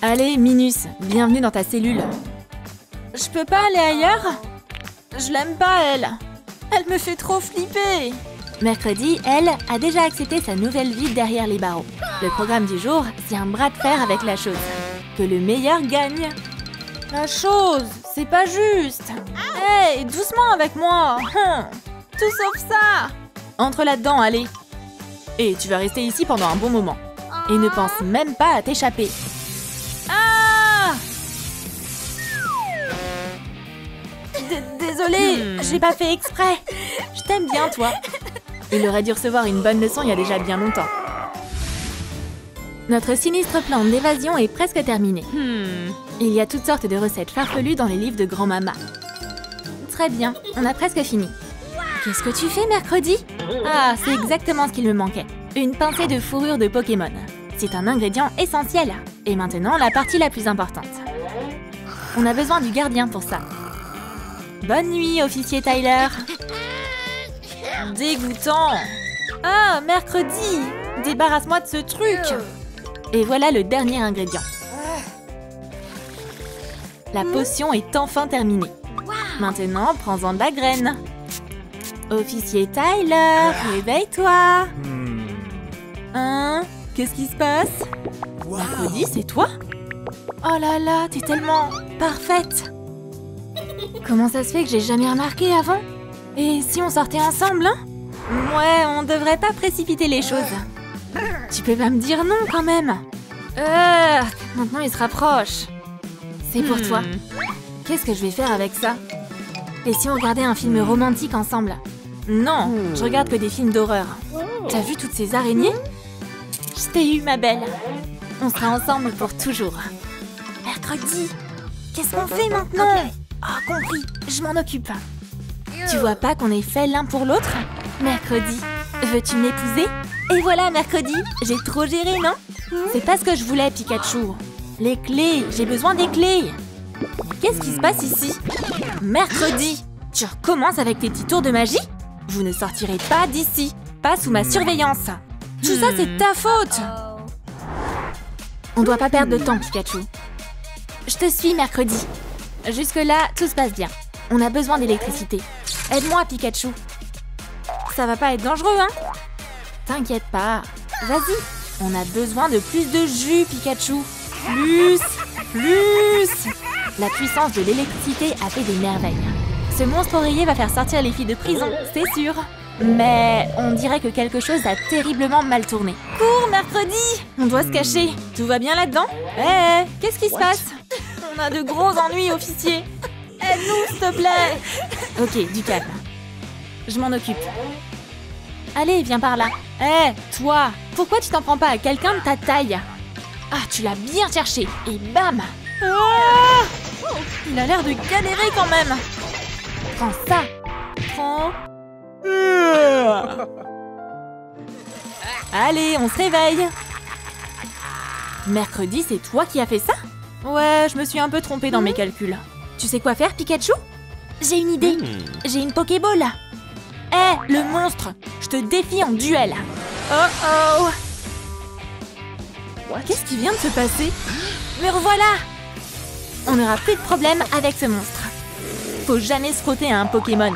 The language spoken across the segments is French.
Allez, Minus, bienvenue dans ta cellule. Je peux pas aller ailleurs? Je l'aime pas, elle. Elle me fait trop flipper. Mercredi, elle a déjà accepté sa nouvelle vie derrière les barreaux. Le programme du jour, c'est un bras de fer avec la chose. Que le meilleur gagne. La chose, c'est pas juste. Hey, doucement avec moi. Tout sauf ça. Entre là-dedans, allez. Et tu vas rester ici pendant un bon moment. Et ne pense même pas à t'échapper. Ah! Désolée, j'ai pas fait exprès. Je t'aime bien, toi. Il aurait dû recevoir une bonne leçon il y a déjà bien longtemps. Notre sinistre plan d'évasion est presque terminé. Il y a toutes sortes de recettes farfelues dans les livres de grand-mama. Très bien, on a presque fini. Qu'est-ce que tu fais mercredi? Ah, c'est exactement ce qu'il me manquait. Une pincée de fourrure de Pokémon. C'est un ingrédient essentiel. Et maintenant, la partie la plus importante. On a besoin du gardien pour ça. Bonne nuit, officier Tyler. Dégoûtant. Ah, mercredi. Débarrasse-moi de ce truc. Et voilà le dernier ingrédient. La potion est enfin terminée. Maintenant, prends-en de la graine. Officier Tyler, réveille-toi. Hein? Qu'est-ce qui se passe? Mercredi, c'est toi? Oh là là, t'es tellement parfaite. Comment ça se fait que j'ai jamais remarqué avant? Et si on sortait ensemble, hein? Ouais, on devrait pas précipiter les choses. Tu peux pas me dire non quand même? Maintenant il se rapproche. C'est pour toi. Qu'est-ce que je vais faire avec ça? Et si on regardait un film romantique ensemble? Non, je regarde que des films d'horreur. T'as vu toutes ces araignées? Je t'ai eu, ma belle. On sera ensemble pour toujours. Mercredi, qu'est-ce qu'on fait maintenant? Ah, compris, je m'en occupe. Tu vois pas qu'on est fait l'un pour l'autre? Mercredi, veux-tu m'épouser? Et voilà, mercredi, j'ai trop géré, non? C'est pas ce que je voulais, Pikachu. Les clés, j'ai besoin des clés. Qu'est-ce qui se passe ici? Mercredi, tu recommences avec tes petits tours de magie? Vous ne sortirez pas d'ici, pas sous ma surveillance. Tout ça, c'est de ta faute. On doit pas perdre de temps, Pikachu. Je te suis, mercredi. Jusque-là, tout se passe bien. On a besoin d'électricité. Aide-moi, Pikachu. Ça va pas être dangereux, hein? T'inquiète pas. Vas-y. On a besoin de plus de jus, Pikachu. Plus. La puissance de l'électricité a fait des merveilles. Ce monstre oreiller va faire sortir les filles de prison, c'est sûr. Mais on dirait que quelque chose a terriblement mal tourné. Cours, mercredi! On doit se cacher. Tout va bien là-dedans? Hé, qu'est-ce qui se passe? On a de gros ennuis, officier. Aide-nous, s'il te plaît. Ok, du calme. Je m'en occupe. Allez, viens par là. Hé, toi, pourquoi tu t'en prends pas à quelqu'un de ta taille? Ah, tu l'as bien cherché. Et bam! Ah, il a l'air de galérer quand même. Prends ça. Prends. Allez, on se réveille. Mercredi, c'est toi qui as fait ça? Ouais, je me suis un peu trompée dans mes calculs. Tu sais quoi faire, Pikachu? J'ai une idée. J'ai une Pokéball. Hé, le monstre, je te défie en duel. Oh oh. Qu'est-ce qui vient de se passer? Me revoilà. On n'aura plus de problème avec ce monstre. Faut jamais se frotter à un Pokémon.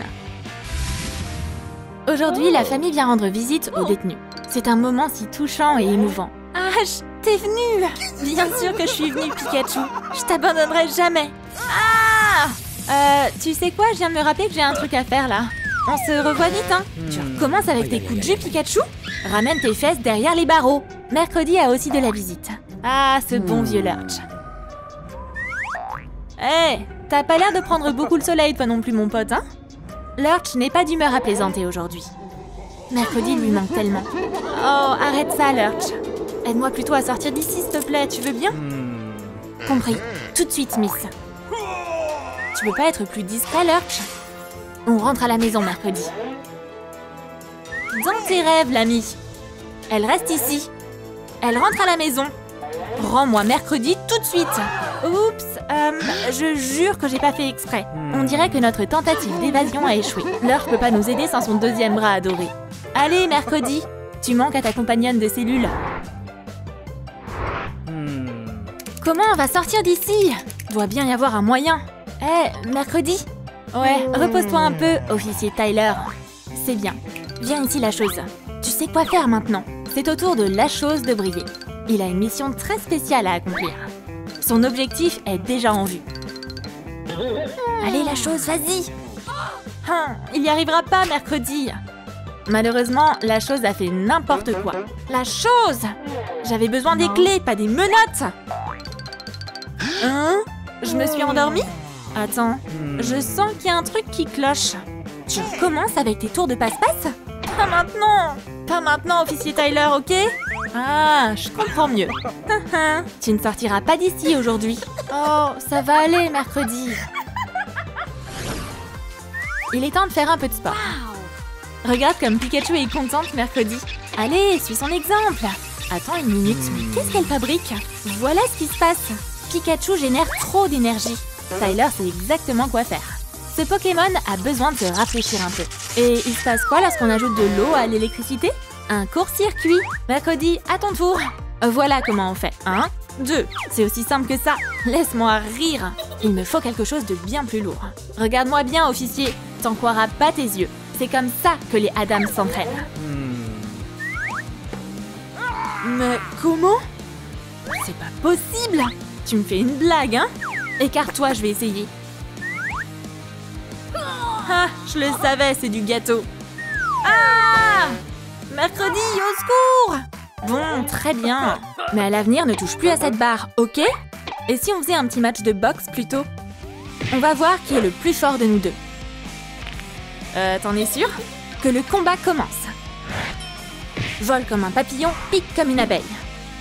Aujourd'hui, la famille vient rendre visite aux détenus. C'est un moment si touchant et émouvant. Ash, t'es venue! Bien sûr que je suis venue, Pikachu. Je t'abandonnerai jamais. Ah! Tu sais quoi? Je viens de me rappeler que j'ai un truc à faire, là. On se revoit vite, hein? Tu recommences avec tes coups de jus, Pikachu? Ramène tes fesses derrière les barreaux. Mercredi a aussi de la visite. Ah, ce bon vieux Lurch. Hé, t'as pas l'air de prendre beaucoup le soleil, toi non plus, mon pote, hein? Lurch n'est pas d'humeur à plaisanter aujourd'hui. Mercredi lui manque tellement. Oh, arrête ça, Lurch. Aide-moi plutôt à sortir d'ici, s'il te plaît, tu veux bien? Compris. Tout de suite, Miss. Tu peux pas être plus discret, Lurch? On rentre à la maison mercredi. Dans tes rêves, l'ami. Elle reste ici. Elle rentre à la maison. Rends-moi mercredi tout de suite. Oups, je jure que j'ai pas fait exprès. On dirait que notre tentative d'évasion a échoué. Lurch peut pas nous aider sans son deuxième bras adoré. Allez, mercredi, tu manques à ta compagnonne de cellule. Comment on va sortir d'ici? Doit bien y avoir un moyen. Mercredi? Ouais, repose-toi un peu, officier Tyler. C'est bien. Viens ici, la chose. Tu sais quoi faire maintenant. C'est au tour de la chose de briller. Il a une mission très spéciale à accomplir. Son objectif est déjà en vue. Allez, la chose, vas-y. Il n'y arrivera pas mercredi. Malheureusement, la chose a fait n'importe quoi. La chose! J'avais besoin des clés, pas des menottes. Hein? Je me suis endormie? Attends, je sens qu'il y a un truc qui cloche. Tu recommences avec tes tours de passe-passe? Pas maintenant! Pas maintenant, officier Tyler, ok? Ah, je comprends mieux. Tu ne sortiras pas d'ici aujourd'hui. Oh, ça va aller, mercredi. Il est temps de faire un peu de sport. Regarde comme Pikachu est contente mercredi. Allez, suis son exemple. Attends une minute, mais qu'est-ce qu'elle fabrique? Voilà ce qui se passe. Pikachu génère trop d'énergie. Tyler sait exactement quoi faire. Ce Pokémon a besoin de se rafraîchir un peu. Et il se passe quoi lorsqu'on ajoute de l'eau à l'électricité? Un court-circuit. Mercredi, à ton tour. Voilà comment on fait. 1, 2. C'est aussi simple que ça. Laisse-moi rire. Il me faut quelque chose de bien plus lourd. Regarde-moi bien, officier. T'en croiras pas tes yeux. C'est comme ça que les Adams s'entraînent. Mais comment? C'est pas possible! Tu me fais une blague, hein? Écarte-toi, je vais essayer. Ah, je le savais, c'est du gâteau. Ah! Mercredi, au secours! Bon, très bien. Mais à l'avenir, ne touche plus à cette barre, ok? Et si on faisait un petit match de boxe, plutôt? On va voir qui est le plus fort de nous deux. T'en es sûr? Que le combat commence. Vole comme un papillon, pique comme une abeille.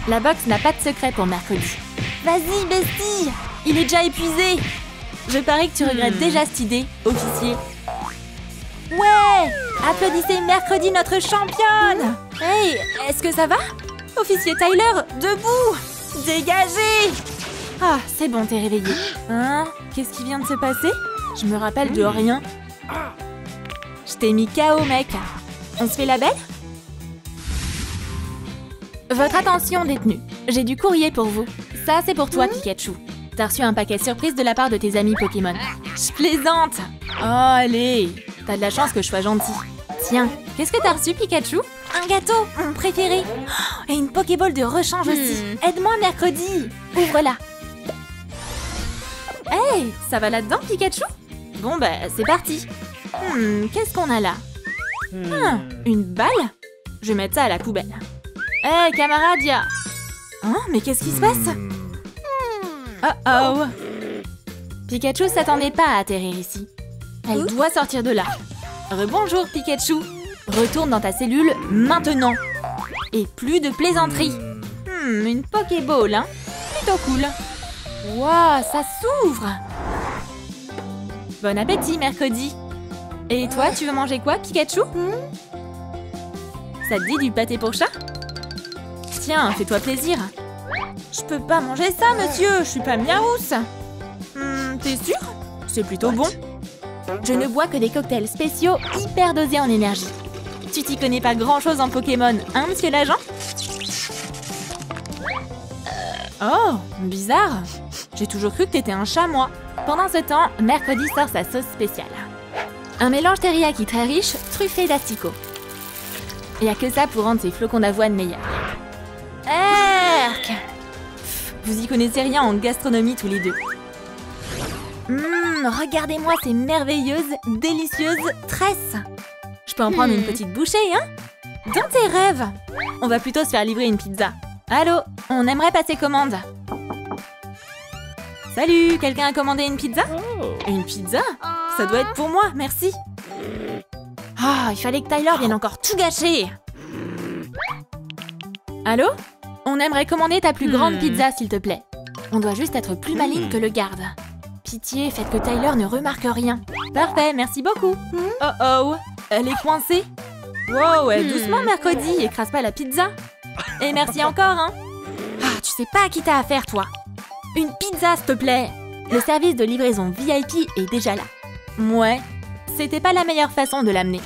La boxe n'a pas de secret pour mercredi. Vas-y, bestie! Il est déjà épuisé! Je parie que tu regrettes déjà cette idée, officier. Ouais! Applaudissez mercredi notre championne! Hey, est-ce que ça va? Officier Tyler, debout! Dégagez! Ah, c'est bon, t'es réveillé. Hein? Qu'est-ce qui vient de se passer? Je me rappelle de rien. Je t'ai mis KO, mec. On se fait la belle? Votre attention, détenu. J'ai du courrier pour vous. Ça, c'est pour toi, Pikachu. T'as reçu un paquet surprise de la part de tes amis Pokémon. Je plaisante. Oh, allez. T'as de la chance que je sois gentil. Tiens, qu'est-ce que t'as reçu, Pikachu? Un gâteau, mon préféré. Et une Pokéball de rechange aussi. Aide-moi mercredi. Ouvre-la. Hey, ça va là-dedans, Pikachu? Bon, bah, c'est parti. Qu'est-ce qu'on a là? Une balle? Je vais mettre ça à la poubelle. Hé, camarade, y'a... Hein? Mais qu'est-ce qui se passe? Oh! Pikachu s'attendait pas à atterrir ici. Elle doit sortir de là. Rebonjour, Pikachu. Retourne dans ta cellule maintenant. Et plus de plaisanterie. Une Pokéball, hein? Plutôt cool. Waouh, ça s'ouvre! Bon appétit, mercredi. Et toi, tu veux manger quoi, Pikachu? Ça te dit du pâté pour chat? Tiens, fais-toi plaisir. Je peux pas manger ça, monsieur. Je suis pas miaousse. T'es sûr? C'est plutôt bon. Je ne bois que des cocktails spéciaux hyper dosés en énergie. Tu t'y connais pas grand-chose en Pokémon, hein, monsieur l'agent? Oh, bizarre. J'ai toujours cru que t'étais un chat, moi. Pendant ce temps, mercredi sort sa sauce spéciale. Un mélange teriyaki très riche, truffé d'asticots. Il n'y a que ça pour rendre ces flocons d'avoine meilleurs. Erk! Vous y connaissez rien en gastronomie tous les deux. Regardez-moi ces merveilleuses, délicieuses tresses. Je peux en prendre une petite bouchée, hein? Dans tes rêves! On va plutôt se faire livrer une pizza. Allô? On aimerait passer commande. Salut! Quelqu'un a commandé une pizza? Une pizza? Ça doit être pour moi, merci. Ah, il fallait que Tyler vienne encore tout gâcher. Allô? On aimerait commander ta plus grande pizza, s'il te plaît. On doit juste être plus maligne que le garde. Pitié, faites que Tyler ne remarque rien. Parfait, merci beaucoup. Oh, elle est coincée. Wow, doucement mercredi, écrase pas la pizza. Et merci encore, hein. Ah, tu sais pas à qui t'as affaire, toi. Une pizza, s'il te plaît. Le service de livraison VIP est déjà là. Ouais, c'était pas la meilleure façon de l'amener.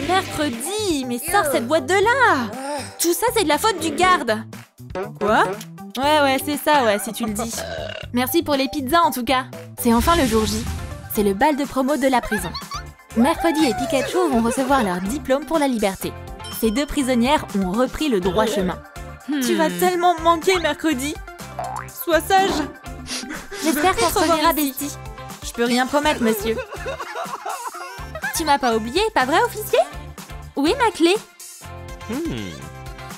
Mercredi, mais sors cette boîte de là. Tout ça, c'est de la faute du garde. Quoi? Ouais, c'est ça, ouais, si tu le dis. Merci pour les pizzas, en tout cas. C'est enfin le jour J. C'est le bal de promo de la prison. Mercredi et Pikachu vont recevoir leur diplôme pour la liberté. Ces deux prisonnières ont repris le droit chemin. Tu vas tellement me manquer, Mercredi. Sois sage. J'espère qu'on se reverra, Bestie. Je peux rien promettre, monsieur. Tu m'as pas oublié, pas vrai, officier? Où est ma clé?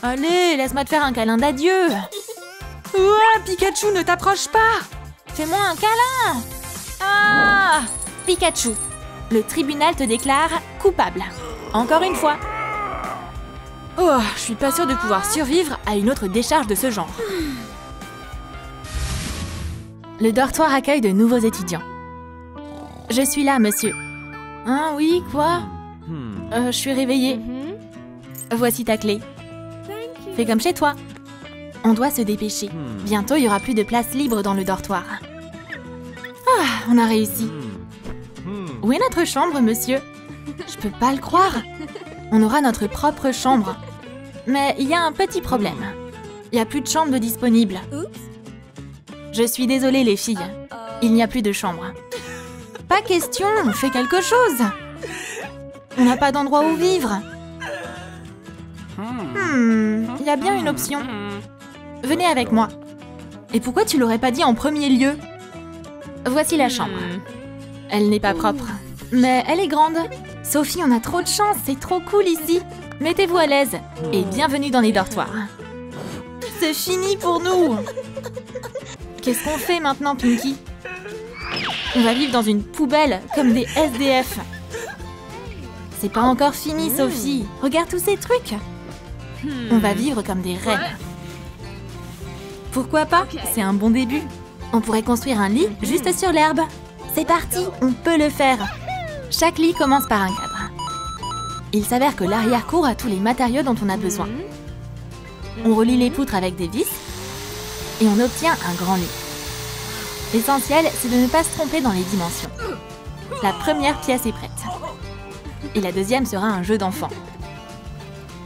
Allez, laisse-moi te faire un câlin d'adieu. Ouah, Pikachu, ne t'approche pas. Fais-moi un câlin. Ah, Pikachu, le tribunal te déclare coupable. Encore une fois. Oh, je suis pas sûre de pouvoir survivre à une autre décharge de ce genre. Le dortoir accueille de nouveaux étudiants. Je suis là, monsieur. Hein, oui, quoi? Je suis réveillée. Voici ta clé. Fais comme chez toi. On doit se dépêcher. Bientôt, il y aura plus de place libre dans le dortoir. Ah, on a réussi. Où est notre chambre, monsieur? Je peux pas le croire. On aura notre propre chambre. Mais il y a un petit problème. Il n'y a plus de chambre disponible. Je suis désolée, les filles. Il n'y a plus de chambre. Pas question, on fait quelque chose. On n'a pas d'endroit où vivre. Il y a bien une option. Venez avec moi. Et pourquoi tu l'aurais pas dit en premier lieu? Voici la chambre. Elle n'est pas propre, mais elle est grande. Sophie, on a trop de chance, c'est trop cool ici. Mettez-vous à l'aise et bienvenue dans les dortoirs. C'est fini pour nous. Qu'est-ce qu'on fait maintenant, Pinky? On va vivre dans une poubelle comme des SDF. C'est pas encore fini, Sophie. Regarde tous ces trucs. On va vivre comme des reines. Pourquoi pas? C'est un bon début. On pourrait construire un lit juste sur l'herbe. C'est parti, on peut le faire. Chaque lit commence par un cadre. Il s'avère que l'arrière-cour a tous les matériaux dont on a besoin. On relie les poutres avec des vis et on obtient un grand lit. L'essentiel, c'est de ne pas se tromper dans les dimensions. La première pièce est prête. Et la deuxième sera un jeu d'enfant.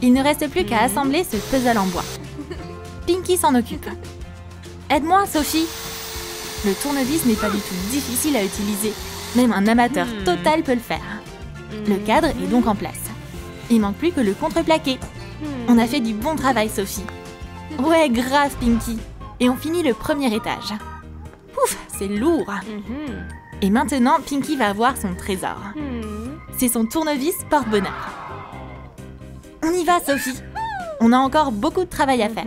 Il ne reste plus qu'à assembler ce puzzle en bois. Pinky s'en occupe. Aide-moi, Sophie. Le tournevis n'est pas du tout difficile à utiliser. Même un amateur total peut le faire. Le cadre est donc en place. Il manque plus que le contreplaqué. On a fait du bon travail, Sophie. Ouais, grave, Pinky. Et on finit le premier étage. Ouf, c'est lourd. Et maintenant, Pinky va avoir son trésor. C'est son tournevis porte-bonheur. On y va, Sophie. On a encore beaucoup de travail à faire.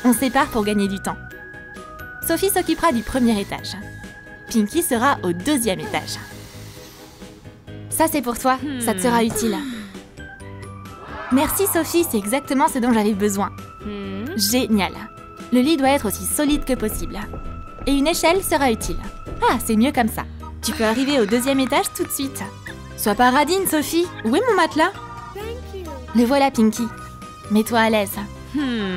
On se sépare pour gagner du temps. Sophie s'occupera du premier étage. Pinky sera au deuxième étage. Ça, c'est pour toi. Ça te sera utile. Merci, Sophie. C'est exactement ce dont j'avais besoin. Génial. Le lit doit être aussi solide que possible. Et une échelle sera utile. Ah, c'est mieux comme ça. Tu peux arriver au deuxième étage tout de suite. Sois pas radine, Sophie. Où est mon matelas? Le voilà, Pinky. Mets-toi à l'aise.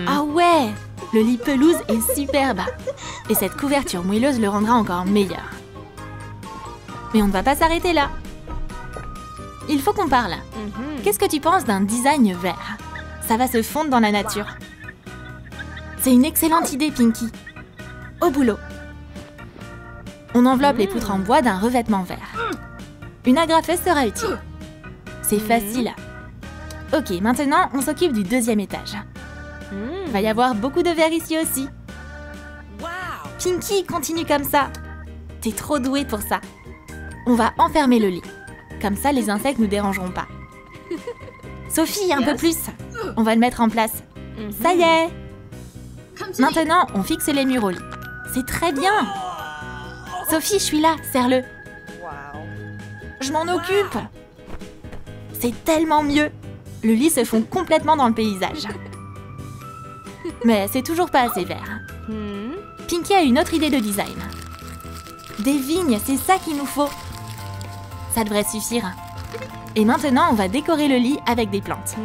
Ah ouais! Le lit pelouse est superbe. Et cette couverture moelleuse le rendra encore meilleur. Mais on ne va pas s'arrêter là. Il faut qu'on parle. Qu'est-ce que tu penses d'un design vert? Ça va se fondre dans la nature. C'est une excellente idée, Pinky. Au boulot. On enveloppe les poutres en bois d'un revêtement vert. Une agrafeuse sera utile. C'est facile. Ok, maintenant, on s'occupe du deuxième étage. Va y avoir beaucoup de verre ici aussi. Pinky, continue comme ça. T'es trop douée pour ça. On va enfermer le lit. Comme ça, les insectes nous dérangeront pas. Sophie, un peu plus. On va le mettre en place. Ça y est. Maintenant, on fixe les murs au lit. C'est très bien. Sophie, je suis là, serre-le. Je m'en occupe. C'est tellement mieux. Le lit se fond complètement dans le paysage. Mais c'est toujours pas assez vert. Pinky a une autre idée de design. Des vignes, c'est ça qu'il nous faut. Ça devrait suffire. Et maintenant, on va décorer le lit avec des plantes.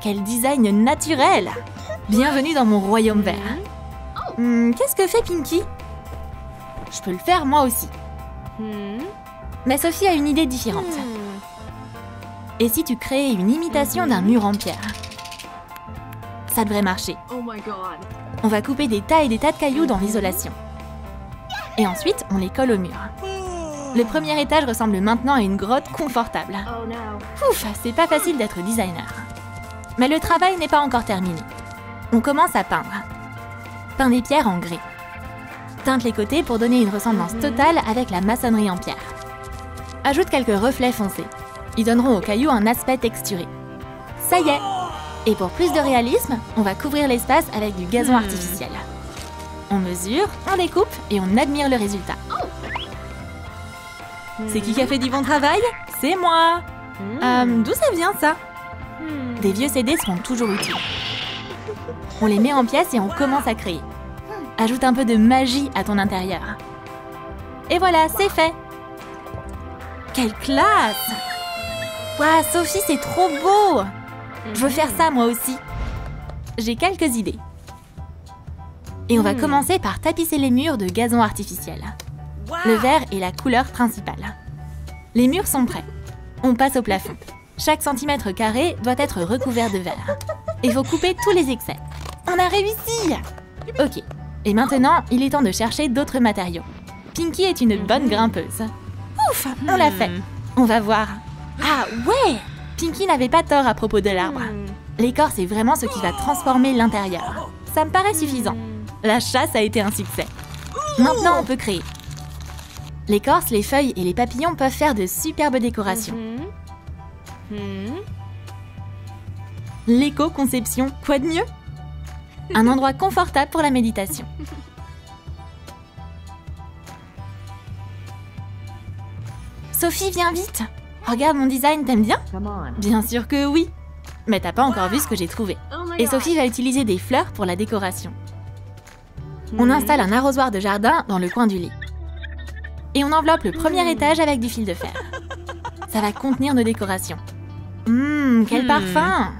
Quel design naturel! Bienvenue dans mon royaume vert. Qu'est-ce que fait Pinky? Je peux le faire moi aussi. Mais Sophie a une idée différente. Et si tu créais une imitation d'un mur en pierre? Ça devrait marcher. On va couper des tas et des tas de cailloux dans l'isolation. Et ensuite, on les colle au mur. Le premier étage ressemble maintenant à une grotte confortable. Ouf, c'est pas facile d'être designer. Mais le travail n'est pas encore terminé. On commence à peindre. Peins des pierres en grès. Teinte les côtés pour donner une ressemblance totale avec la maçonnerie en pierre. Ajoute quelques reflets foncés. Ils donneront aux cailloux un aspect texturé. Ça y est! Et pour plus de réalisme, on va couvrir l'espace avec du gazon artificiel. On mesure, on découpe et on admire le résultat. C'est qui a fait du bon travail? C'est moi! D'où ça vient ça? Des vieux CD seront toujours utiles. On les met en pièces et on commence à créer. Ajoute un peu de magie à ton intérieur. Et voilà, c'est fait! Quelle classe! Waouh, Sophie, c'est trop beau! Je veux faire ça moi aussi. J'ai quelques idées. Et on va commencer par tapisser les murs de gazon artificiel. Le vert est la couleur principale. Les murs sont prêts. On passe au plafond. Chaque centimètre carré doit être recouvert de verre. Il faut couper tous les excès. On a réussi! Ok. Et maintenant, il est temps de chercher d'autres matériaux. Pinky est une bonne grimpeuse. Ouf, on l'a fait. On va voir. Ah ouais! Pinky n'avait pas tort à propos de l'arbre. L'écorce est vraiment ce qui va transformer l'intérieur. Ça me paraît suffisant. La chasse a été un succès. Maintenant, on peut créer. L'écorce, les feuilles et les papillons peuvent faire de superbes décorations. L'éco-conception, quoi de mieux? Un endroit confortable pour la méditation. Sophie, viens vite! Regarde mon design, t'aimes bien? Bien sûr que oui! Mais t'as pas encore vu ce que j'ai trouvé. Et Sophie va utiliser des fleurs pour la décoration. On installe un arrosoir de jardin dans le coin du lit. Et on enveloppe le premier étage avec du fil de fer. Ça va contenir nos décorations. Quel parfum!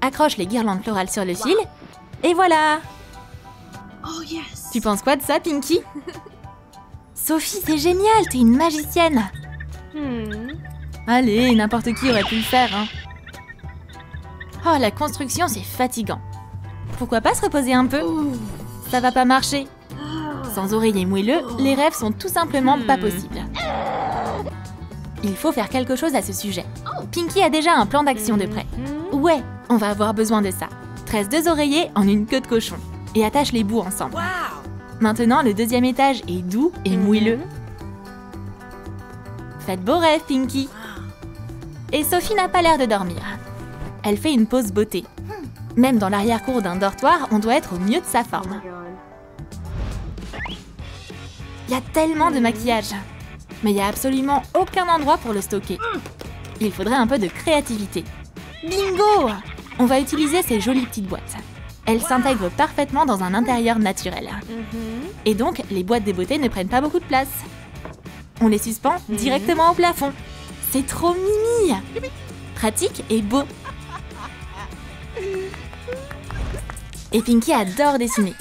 Accroche les guirlandes florales sur le fil. Et voilà! Tu penses quoi de ça, Pinky? Sophie, c'est génial, t'es une magicienne! Allez, n'importe qui aurait pu le faire, hein. Oh, la construction, c'est fatigant. Pourquoi pas se reposer un peu? Ça va pas marcher. Sans oreiller moelleux, les rêves sont tout simplement pas possibles. Il faut faire quelque chose à ce sujet. Pinky a déjà un plan d'action de prêt. Ouais, on va avoir besoin de ça. Tresse 2 oreillers en une queue de cochon et attache les bouts ensemble. Maintenant, le deuxième étage est doux et moelleux. Faites beaux rêves, Pinky. Et Sophie n'a pas l'air de dormir. Elle fait une pause beauté. Même dans l'arrière-cour d'un dortoir, on doit être au mieux de sa forme. Il y a tellement de maquillage. Mais il n'y a absolument aucun endroit pour le stocker. Il faudrait un peu de créativité. Bingo! On va utiliser ces jolies petites boîtes. Elles s'intègrent parfaitement dans un intérieur naturel. Et donc, les boîtes des beautés ne prennent pas beaucoup de place. On les suspend directement au plafond. C'est trop mimi! Pratique et beau. Et Pinky adore dessiner.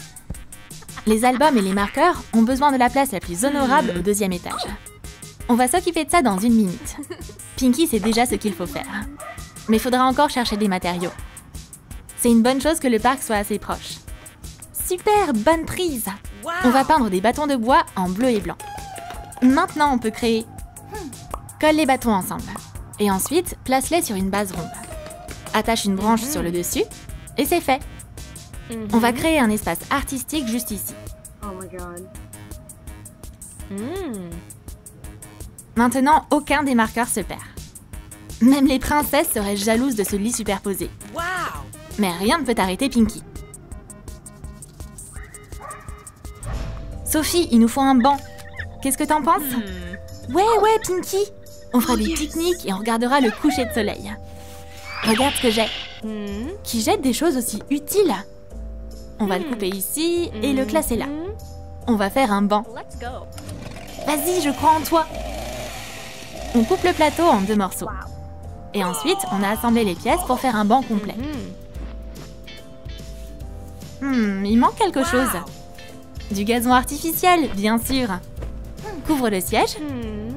Les albums et les marqueurs ont besoin de la place la plus honorable au deuxième étage. On va s'occuper de ça dans 1 minute. Pinky sait déjà ce qu'il faut faire. Mais il faudra encore chercher des matériaux. C'est une bonne chose que le parc soit assez proche. Super, bonne prise! On va peindre des bâtons de bois en bleu et blanc. Maintenant, on peut créer. Colle les bâtons ensemble. Et ensuite, place-les sur une base ronde. Attache une branche sur le dessus. Et c'est fait. On va créer un espace artistique juste ici. Maintenant, aucun des marqueurs se perd. Même les princesses seraient jalouses de ce lit superposé. Mais rien ne peut arrêter Pinky. Sophie, il nous faut un banc. Qu'est-ce que t'en penses? Ouais, Pinky. On fera des pique-niques et on regardera le coucher de soleil. Regarde ce que j'ai. Qui jette des choses aussi utiles. On va le couper ici et le classer là. On va faire un banc. Vas-y, je crois en toi. On coupe le plateau en 2 morceaux. Et ensuite, on a assemblé les pièces pour faire un banc complet. Il manque quelque chose. Du gazon artificiel, bien sûr. Couvre le siège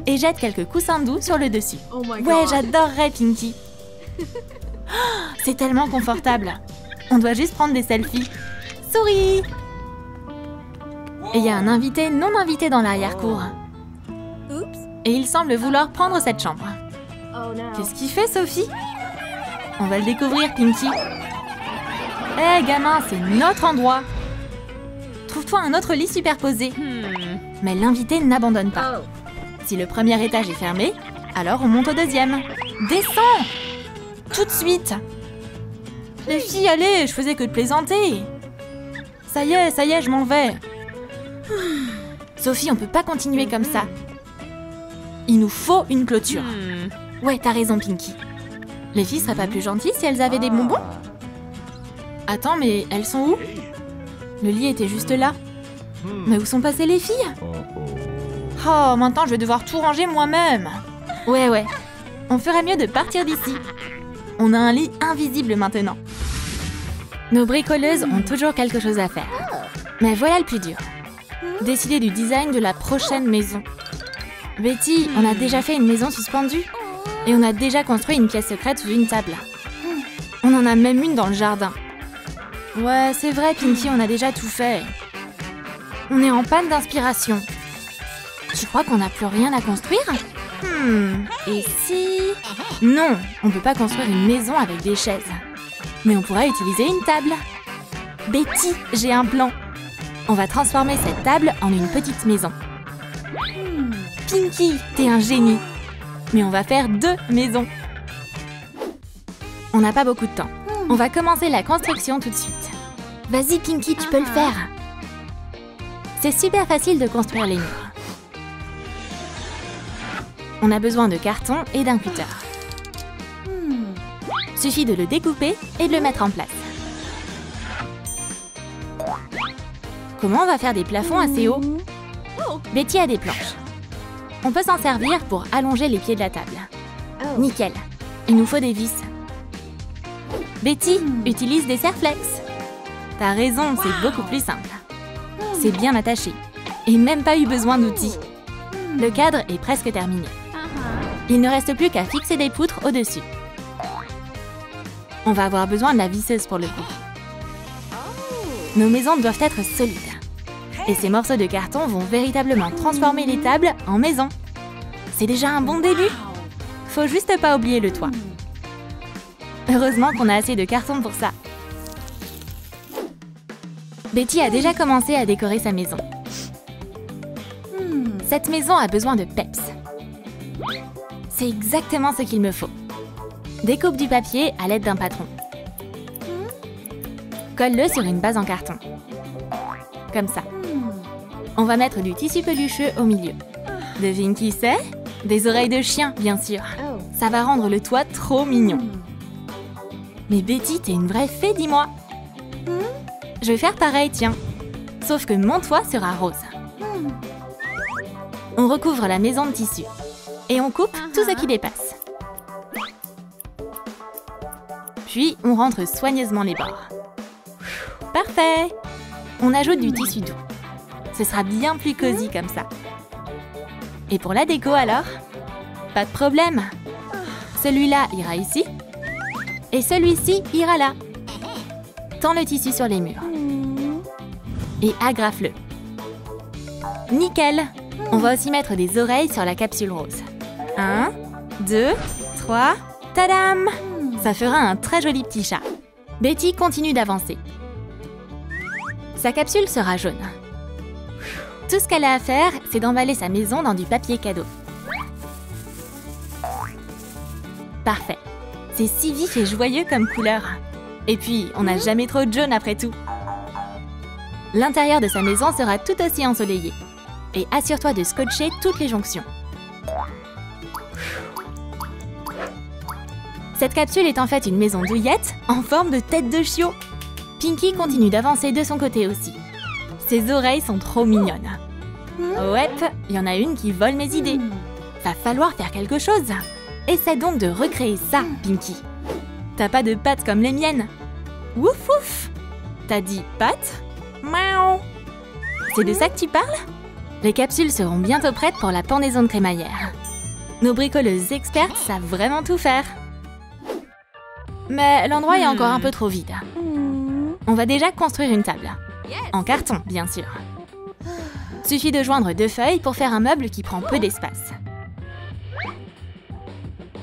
et jette quelques coussins doux sur le dessus. Ouais, j'adorerais, Pinky. C'est tellement confortable. On doit juste prendre des selfies. Souris! Et il y a un invité non invité dans l'arrière-cour. Et il semble vouloir prendre cette chambre. Qu'est-ce qu'il fait, Sophie? On va le découvrir, Pinky. Hé, gamin, c'est notre endroit. Trouve-toi un autre lit superposé. Mais l'invité n'abandonne pas. Si le premier étage est fermé, alors on monte au deuxième. Descends! Tout de suite! Les filles, allez, je faisais que de plaisanter. Ça y est, je m'en vais. Sophie, on peut pas continuer comme ça. Il nous faut une clôture. Ouais, t'as raison, Pinky. Les filles seraient pas plus gentilles si elles avaient des bonbons? Attends, mais elles sont où? Le lit était juste là. Mais où sont passées les filles? Oh, maintenant je vais devoir tout ranger moi-même. Ouais. On ferait mieux de partir d'ici. On a un lit invisible maintenant. Nos bricoleuses ont toujours quelque chose à faire. Mais voilà le plus dur. Décider du design de la prochaine maison. Betty, on a déjà fait une maison suspendue. Et on a déjà construit une pièce secrète sous une table. On en a même une dans le jardin. Ouais, c'est vrai, Pinky, on a déjà tout fait. On est en panne d'inspiration. Tu crois qu'on n'a plus rien à construire? Et si... Non, on peut pas construire une maison avec des chaises. Mais on pourrait utiliser une table. Betty, j'ai un plan. On va transformer cette table en une petite maison. Pinky, t'es un génie. Mais on va faire 2 maisons. On n'a pas beaucoup de temps. On va commencer la construction tout de suite. Vas-y, Pinky, tu peux le faire. C'est super facile de construire les murs. On a besoin de carton et d'un cutter. Suffit de le découper et de le mettre en place. Comment on va faire des plafonds assez hauts? Betty a des planches. On peut s'en servir pour allonger les pieds de la table. Nickel. Il nous faut des vis. Betty, utilise des serre-flex. T'as raison, c'est beaucoup plus simple. C'est bien attaché. Et même pas eu besoin d'outils. Le cadre est presque terminé. Il ne reste plus qu'à fixer des poutres au-dessus. On va avoir besoin de la visseuse pour le coup. Nos maisons doivent être solides. Et ces morceaux de carton vont véritablement transformer les tables en maisons. C'est déjà un bon début. Faut juste pas oublier le toit. Heureusement qu'on a assez de carton pour ça. Betty a déjà commencé à décorer sa maison. Cette maison a besoin de peps. C'est exactement ce qu'il me faut. Découpe du papier à l'aide d'un patron. Colle-le sur une base en carton. Comme ça. On va mettre du tissu pelucheux au milieu. Devine qui c'est? Des oreilles de chien, bien sûr. Ça va rendre le toit trop mignon. Mais Betty, t'es une vraie fée, dis-moi. Je vais faire pareil, tiens. Sauf que mon toit sera rose. On recouvre la maison de tissu. Et on coupe tout ce qui dépasse. Puis, on rentre soigneusement les bords. Parfait! On ajoute du tissu doux. Ce sera bien plus cosy comme ça. Et pour la déco alors? Pas de problème. Celui-là ira ici. Et celui-ci ira là. Tends le tissu sur les murs. Et agrafe-le. Nickel! On va aussi mettre des oreilles sur la capsule rose. 1, 2, 3, tadam! Ça fera un très joli petit chat. Betty continue d'avancer. Sa capsule sera jaune. Tout ce qu'elle a à faire, c'est d'emballer sa maison dans du papier cadeau. Parfait. C'est si vif et joyeux comme couleur. Et puis, on n'a jamais trop de jaune après tout. L'intérieur de sa maison sera tout aussi ensoleillé. Et assure-toi de scotcher toutes les jonctions. Cette capsule est en fait une maison douillette en forme de tête de chiot. Pinky continue d'avancer de son côté aussi. Ses oreilles sont trop mignonnes. Ouais, il y en a une qui vole mes idées. Va falloir faire quelque chose. Essaie donc de recréer ça, Pinky. T'as pas de pattes comme les miennes. Ouf ouf. T'as dit pattes? Miaou. C'est de ça que tu parles? Les capsules seront bientôt prêtes pour la pendaison de crémaillère. Nos bricoleuses expertes savent vraiment tout faire. Mais l'endroit est encore un peu trop vide. On va déjà construire une table. En carton, bien sûr. Suffit de joindre 2 feuilles pour faire un meuble qui prend peu d'espace.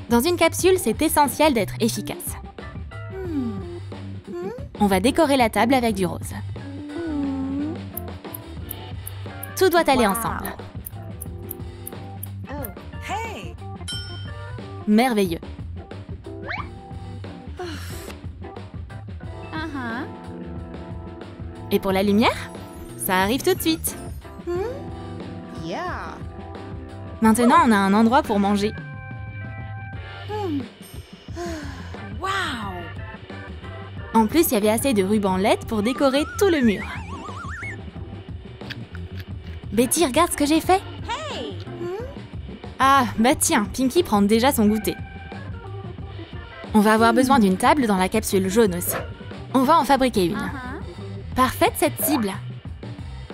Dans une capsule, c'est essentiel d'être efficace. On va décorer la table avec du rose. Tout doit aller ensemble. Merveilleux. Et pour la lumière, ça arrive tout de suite. Maintenant, on a un endroit pour manger. En plus, il y avait assez de ruban LED pour décorer tout le mur. Betty, regarde ce que j'ai fait. Ah, bah tiens, Pinky prend déjà son goûter. On va avoir besoin d'une table dans la capsule jaune aussi. On va en fabriquer une. Parfaite cette cible.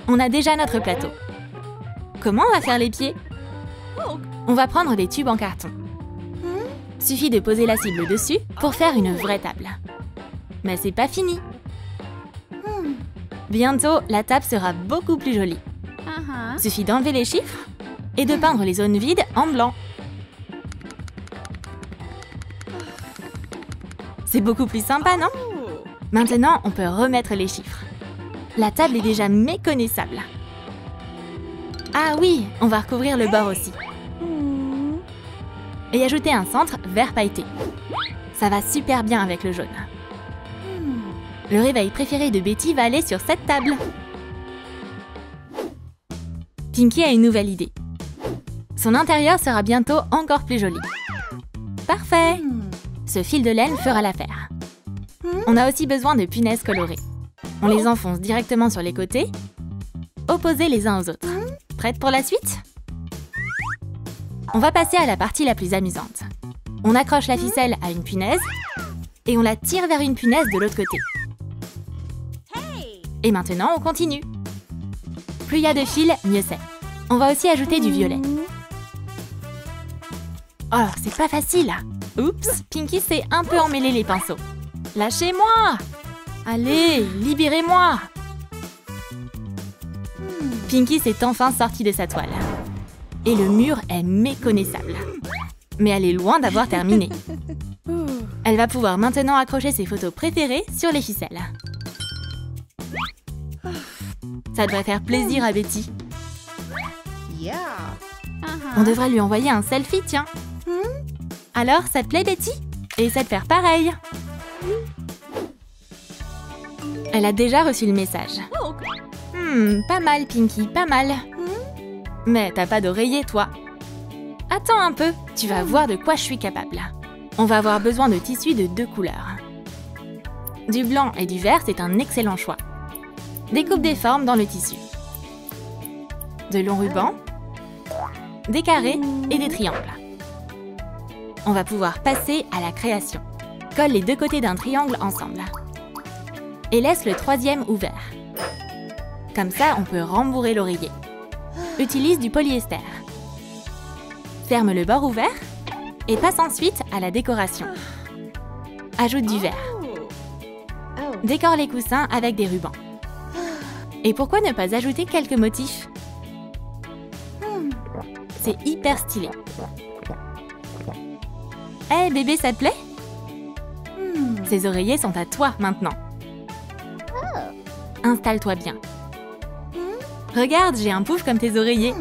On a déjà notre plateau. Comment on va faire les pieds? On va prendre des tubes en carton. Suffit de poser la cible dessus pour faire une vraie table. Mais c'est pas fini. Bientôt, la table sera beaucoup plus jolie. Suffit d'enlever les chiffres et de peindre les zones vides en blanc. C'est beaucoup plus sympa, non? Maintenant, on peut remettre les chiffres. La table est déjà méconnaissable. Ah oui, on va recouvrir le bord aussi. Et ajouter un centre vert pailleté. Ça va super bien avec le jaune. Le réveil préféré de Betty va aller sur cette table. Pinky a une nouvelle idée. Son intérieur sera bientôt encore plus joli. Parfait! Ce fil de laine fera l'affaire. On a aussi besoin de punaises colorées. On les enfonce directement sur les côtés, opposés les uns aux autres. Prête pour la suite? On va passer à la partie la plus amusante. On accroche la ficelle à une punaise et on la tire vers une punaise de l'autre côté. Et maintenant, on continue. Plus il y a de fils, mieux c'est. On va aussi ajouter du violet. Oh, c'est pas facile. Oups, Pinky s'est un peu emmêlé les pinceaux. Lâchez-moi! Allez, libérez-moi! Pinky s'est enfin sortie de sa toile. Et le mur est méconnaissable. Mais elle est loin d'avoir terminé. Elle va pouvoir maintenant accrocher ses photos préférées sur les ficelles. Ça devrait faire plaisir à Betty. On devrait lui envoyer un selfie, tiens. Alors, ça te plaît, Betty? Essaie de faire pareil. Elle a déjà reçu le message. Pas mal, Pinky, pas mal. Mais t'as pas d'oreiller, toi. Attends un peu, tu vas voir de quoi je suis capable. On va avoir besoin de tissus de 2 couleurs. Du blanc et du vert, c'est un excellent choix. Découpe des formes dans le tissu. De longs rubans, des carrés et des triangles. On va pouvoir passer à la création. Colle les 2 côtés d'un triangle ensemble. Et laisse le 3e ouvert. Comme ça, on peut rembourrer l'oreiller. Utilise du polyester. Ferme le bord ouvert et passe ensuite à la décoration. Ajoute du vert. Décore les coussins avec des rubans. Et pourquoi ne pas ajouter quelques motifs? C'est hyper stylé. Hé, bébé, ça te plaît? Ces oreillers sont à toi maintenant. Installe-toi bien. Regarde, j'ai un pouf comme tes oreillers.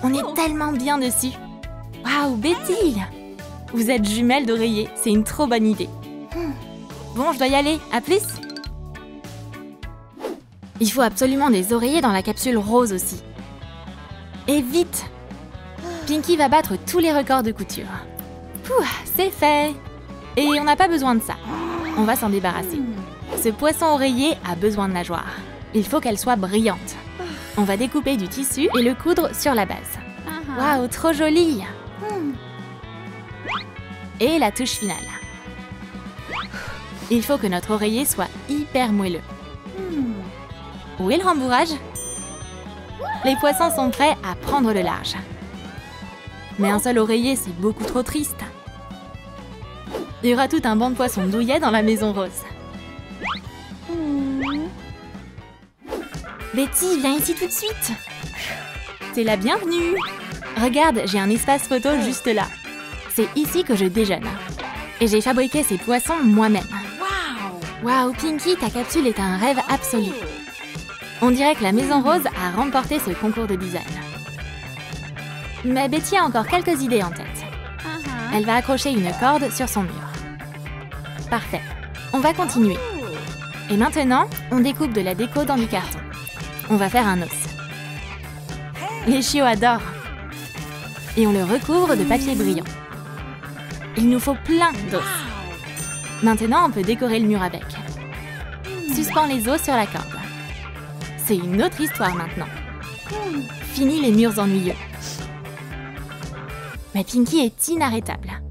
On est tellement bien dessus. Waouh, Betty! Vous êtes jumelles d'oreillers, c'est une trop bonne idée. Bon, je dois y aller, à plus! Il faut absolument des oreillers dans la capsule rose aussi. Et vite! Pinky va battre tous les records de couture. Pouh, c'est fait! Et on n'a pas besoin de ça. On va s'en débarrasser. Ce poisson oreiller a besoin de nageoire. Il faut qu'elle soit brillante. On va découper du tissu et le coudre sur la base. Waouh, trop joli! Et la touche finale. Il faut que notre oreiller soit hyper moelleux. Où est le rembourrage? Les poissons sont prêts à prendre le large. Mais un seul oreiller, c'est beaucoup trop triste. Il y aura tout un banc de poissons douillets dans la maison rose. Betty, viens ici tout de suite. C'est la bienvenue. Regarde, j'ai un espace photo juste là. C'est ici que je déjeune. Et j'ai fabriqué ces poissons moi-même. Waouh, Pinky, ta capsule est un rêve absolu. On dirait que la Maison Rose a remporté ce concours de design. Mais Betty a encore quelques idées en tête. Elle va accrocher une corde sur son mur. Parfait. On va continuer. Et maintenant, on découpe de la déco dans du carton. On va faire un os. Les chiots adorent. Et on le recouvre de papier brillant. Il nous faut plein d'os. Maintenant, on peut décorer le mur avec. Suspends les os sur la corde. C'est une autre histoire maintenant. Fini les murs ennuyeux. Mais Pinky est inarrêtable.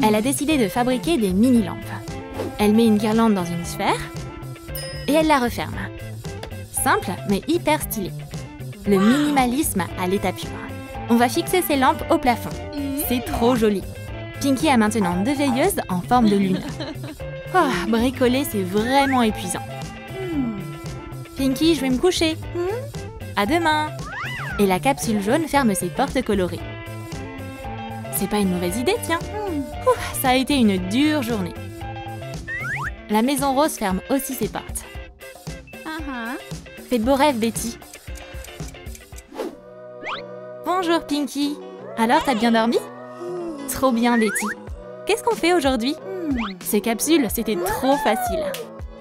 Elle a décidé de fabriquer des mini-lampes. Elle met une guirlande dans une sphère et elle la referme. Simple, mais hyper stylé. Le minimalisme à l'état pur. On va fixer ces lampes au plafond. C'est trop joli. Pinky a maintenant 2 veilleuses en forme de lune. Oh, bricoler, c'est vraiment épuisant. Pinky, je vais me coucher. À demain. Et la capsule jaune ferme ses portes colorées. C'est pas une mauvaise idée, tiens. Ça a été une dure journée. La Maison Rose ferme aussi ses portes. Fais de beaux rêves, Betty. Bonjour, Pinky. Alors, t'as bien dormi? Trop bien, Betty. Qu'est-ce qu'on fait aujourd'hui? Ces capsules, c'était trop facile.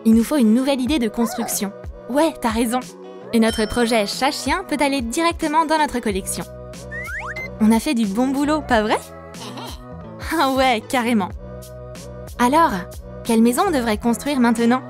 Il nous faut une nouvelle idée de construction. Ouais, t'as raison. Et notre projet chat-chien peut aller directement dans notre collection. On a fait du bon boulot, pas vrai? Ah ouais, carrément. Alors, quelle maison on devrait construire maintenant?